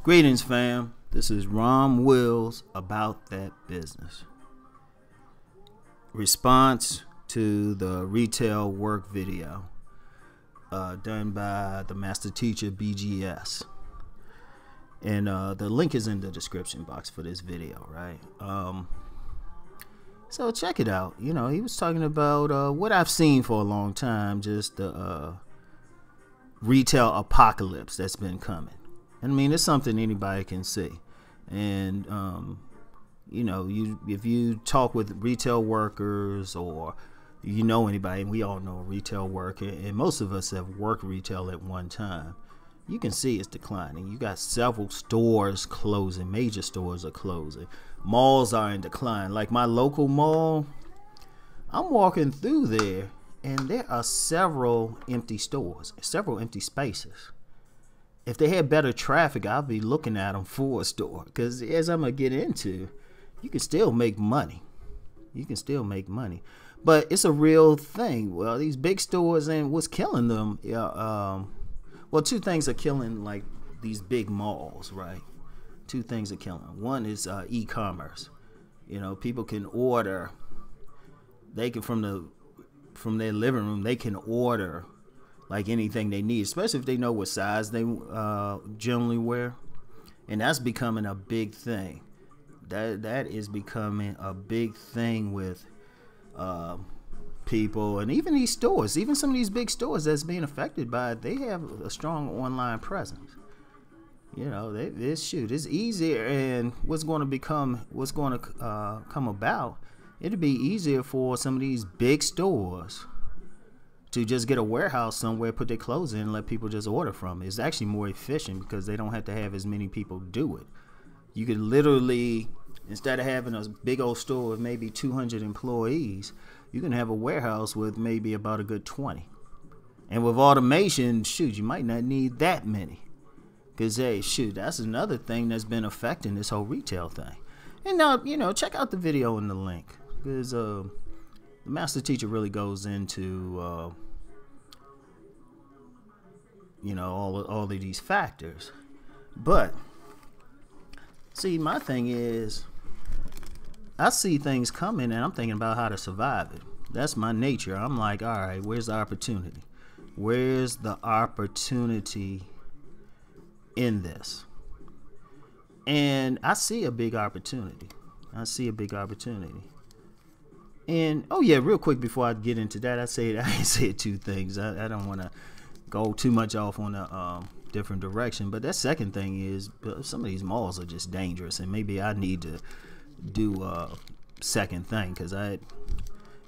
Greetings, fam. This is Rom Wills about that business. Response to the retail work video done by the master teacher BGS. And the link is in the description box for this video, right? So check it out. You know, he was talking about what I've seen for a long time, just the retail apocalypse that's been coming. I mean, it's something anybody can see. And, you know, if you talk with retail workers or you know anybody, and we all know a retail worker, and most of us have worked retail at one time, you can see it's declining. You got several stores closing. Major stores are closing. Malls are in decline. Like my local mall, I'm walking through there, and there are several empty stores, several empty spaces. If they had better traffic, I'll be looking at them for a store. Because as I'm going to get into, you can still make money. You can still make money. But it's a real thing. Well, these big stores, and what's killing them, well, two things are killing, like, these big malls, right? Two things are killing them. One is e-commerce. You know, people can order. They can, from their living room, they can order like anything they need, especially if they know what size they generally wear. And that's becoming a big thing. That is becoming a big thing with people, and even these stores, even some of these big stores that's being affected by it, they have a strong online presence. You know, it's easier, and what's going to come about, it'll be easier for some of these big stores to just get a warehouse somewhere, put their clothes in, and let people just order from it. It's actually more efficient because they don't have to have as many people do it. You could literally, instead of having a big old store with maybe 200 employees, you can have a warehouse with maybe about a good 20. And with automation, shoot, you might not need that many. Because, hey, shoot, that's another thing that's been affecting this whole retail thing. And now, you know, check out the video in the link. Because the master teacher really goes into, you know, all of these factors. But, see, my thing is, I see things coming, and I'm thinking about how to survive it. That's my nature. I'm like, all right, where's the opportunity? Where's the opportunity in this? And I see a big opportunity. And, oh yeah, real quick before I get into that, I said two things. I don't want to go too much off on a different direction. But that second thing is, some of these malls are just dangerous. And maybe I need to do a second thing. Because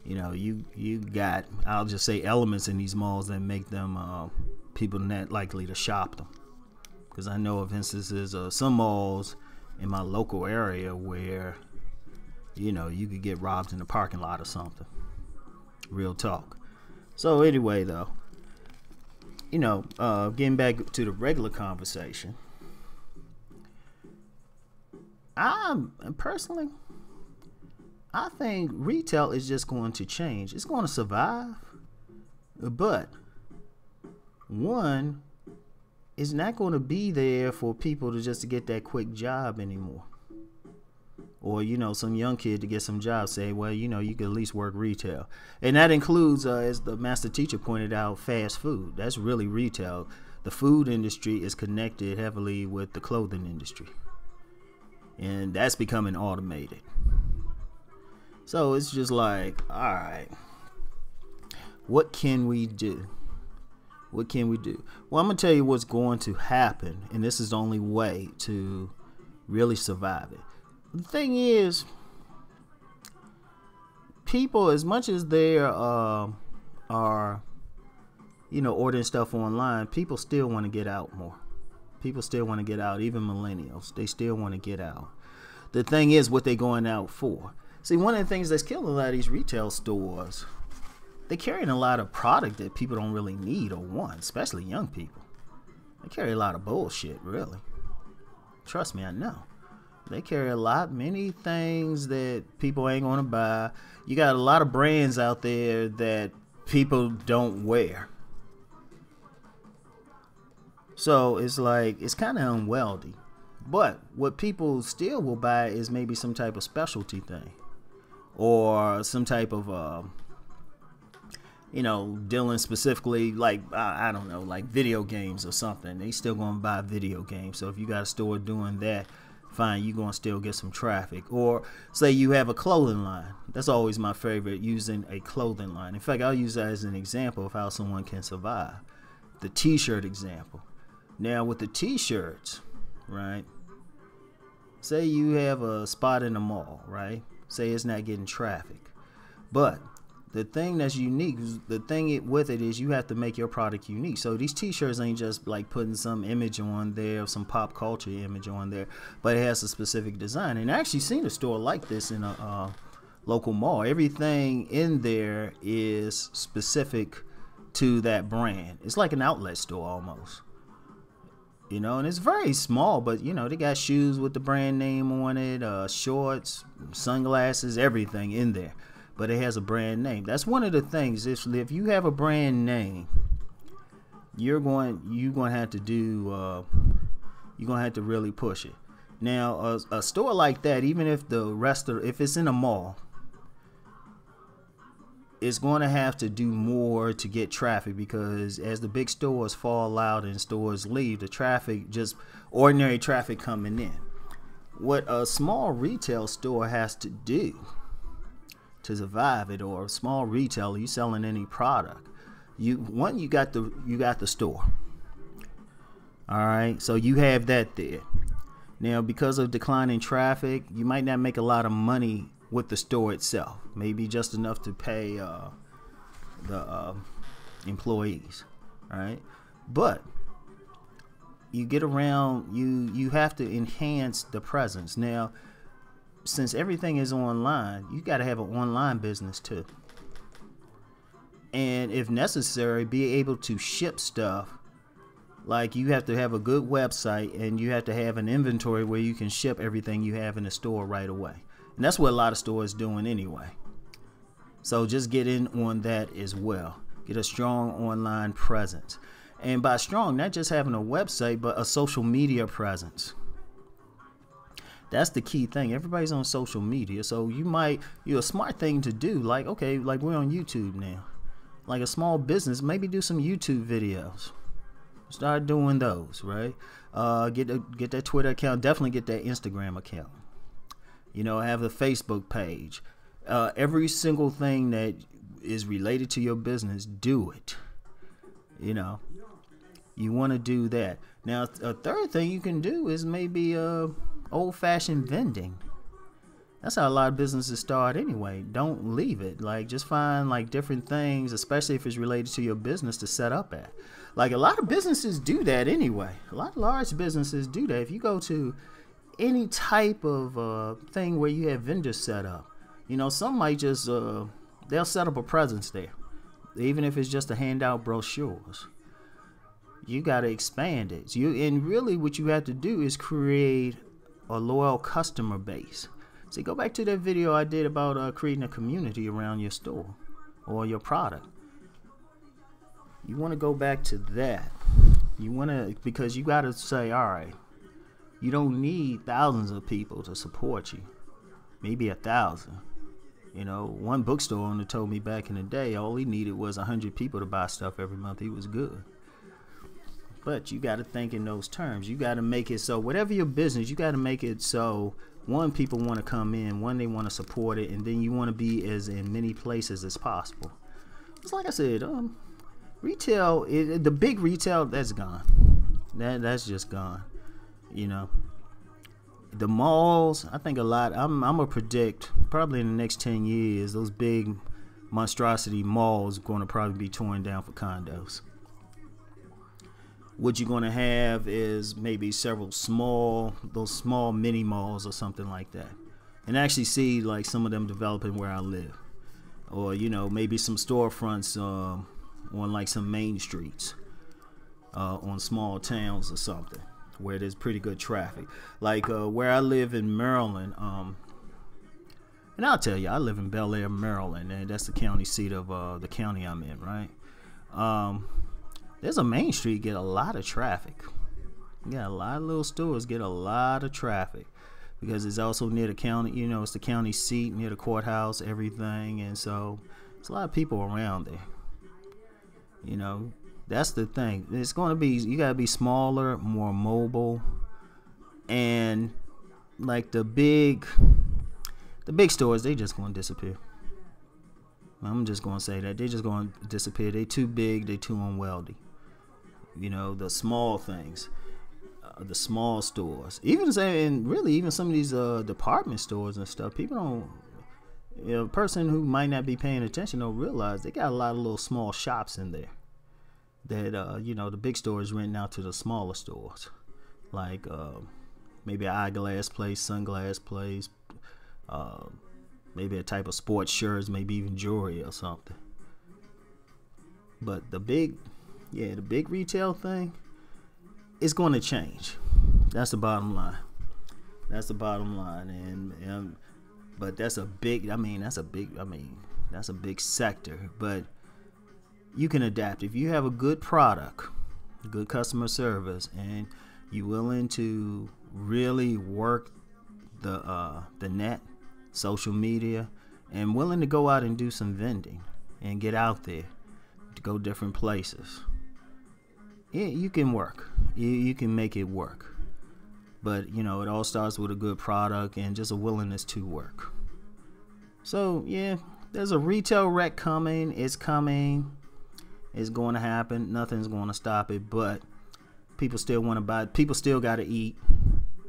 you know, you got, I'll just say, elements in these malls that make them people not likely to shop them. Because I know of instances of some malls in my local area where, you know, you could get robbed in the parking lot or something. Real talk. So anyway, though, you know, getting back to the regular conversation, personally, I think retail is just going to change. It's going to survive, but one, it's not going to be there for people to just to get that quick job anymore. Or, you know, some young kid to get some job, say, well, you know, you could at least work retail. And that includes, as the master teacher pointed out, fast food. That's really retail. The food industry is connected heavily with the clothing industry. And that's becoming automated. So it's just like, all right, what can we do? What can we do? Well, I'm going to tell you what's going to happen, and this is the only way to really survive it. The thing is, people, as much as they are, you know, ordering stuff online, people still want to get out more. People still want to get out, even millennials. They still want to get out. The thing is, what they're going out for. See, one of the things that's killing a lot of these retail stores, they're carrying a lot of product that people don't really need or want, especially young people. They carry a lot of bullshit, really. Trust me, I know. They carry a lot, many things that people ain't gonna buy. You got a lot of brands out there that people don't wear. So it's like, it's kind of unwieldy. But what people still will buy is maybe some type of specialty thing, or some type of dealing specifically, like I don't know, like video games or something. They still gonna buy video games. So if you got a store doing that, fine, you're gonna still get some traffic. Or say you have a clothing line. That's always my favorite, using a clothing line. In fact, I'll use that as an example of how someone can survive. The t-shirt example. Now with the t-shirts, right? Say you have a spot in the mall, right? Say it's not getting traffic. But the thing that's unique, the thing with it is you have to make your product unique. So these t-shirts ain't just like putting some image on there, some pop culture image on there, but it has a specific design. And I actually seen a store like this in a local mall. Everything in there is specific to that brand. It's like an outlet store almost. And it's very small, but they got shoes with the brand name on it, shorts, sunglasses, everything in there. But it has a brand name. That's one of the things. If you have a brand name, you're going to have to do. You're going to have to really push it. Now, a store like that, even if if it's in a mall, it's going to have to do more to get traffic, because as the big stores fall out and stores leave, the traffic, just ordinary traffic coming in. What a small retail store has to do to survive it, or a small retailer, you selling any product, you got the store. All right, so you have that there. Now, because of declining traffic, you might not make a lot of money with the store itself, maybe just enough to pay the employees. All right, but you get around, you have to enhance the presence. Now, since everything is online, you got to have an online business too. And if necessary, be able to ship stuff. Like, you have to have a good website, and you have to have an inventory where you can ship everything you have in the store right away. And that's what a lot of stores doing anyway. So just get in on that as well. Get a strong online presence. And by strong, not just having a website, but a social media presence. That's the key thing. Everybody's on social media. So a smart thing to do, like, okay, like we're on YouTube now. Like a small business, maybe do some YouTube videos. Start doing those, right? Get that Twitter account. Definitely get that Instagram account. Have the Facebook page. Every single thing that is related to your business, do it. You want to do that. Now, a third thing you can do is maybe old-fashioned vending. That's how a lot of businesses start anyway. Don't leave it. Like, just find like different things, especially if it's related to your business, to set up at. Like, a lot of businesses do that anyway. A lot of large businesses do that. If you go to any type of thing where you have vendors set up, some might just they'll set up a presence there, even if it's just to hand out brochures. You got to expand it. And really what you have to do is create a loyal customer base. See, go back to that video I did about creating a community around your store or your product. You want to go back to that. Because you got to say, all right, you don't need thousands of people to support you. Maybe 1,000. One bookstore owner told me back in the day, all he needed was 100 people to buy stuff every month. He was good. But you got to think in those terms. You got to make it so, whatever your business, you got to make it so, one, people want to come in, one, they want to support it, and then you want to be as in many places as possible. It's like I said, retail, the big retail, that's gone. That's just gone. The malls, I think a lot, I'm gonna predict probably in the next 10 years, those big monstrosity malls are going to probably be torn down for condos. What you're going to have is maybe several those small mini malls or something like that. And actually see like some of them developing where I live. Or, maybe some storefronts on like some main streets, on small towns or something. where there's pretty good traffic. Like where I live in Maryland, and I'll tell you, I live in Bel Air, Maryland, and that's the county seat of the county I'm in, right? There's a main street get a lot of traffic. Yeah, a lot of little stores get a lot of traffic because it's also near the county. You know, it's the county seat, near the courthouse, everything, and so there's a lot of people around there. You know, that's the thing. It's going to be, you got to be smaller, more mobile, and like the big stores, they just going to disappear. I'm just going to say that. They're just going to disappear. They too big. They too unwieldy. You know, the small things, the small stores, even saying really even some of these department stores and stuff, people don't, you know, a person who might not be paying attention don't realize they got a lot of little small shops in there that, you know, the big stores renting out to the smaller stores, like maybe an eyeglass place, sunglass place, maybe a type of sports shirts, maybe even jewelry or something. But the big retail thing is going to change. That's the bottom line. That's the bottom line. And but that's a big sector. But you can adapt if you have a good product, good customer service, and you're willing to really work the net, social media, and willing to go out and do some vending and get out there to go different places. Yeah, you can work. You can make it work. But, you know, it all starts with a good product and just a willingness to work. So, yeah, there's a retail wreck coming. It's coming. It's going to happen. Nothing's going to stop it. But people still want to buy. People still got to eat.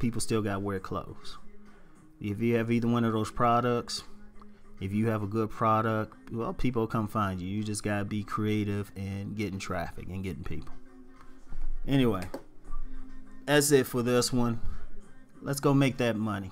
People still got to wear clothes. If you have either one of those products, if you have a good product, well, people will come find you. You just got to be creative and getting traffic and getting people. Anyway, that's it for this one. Let's go make that money.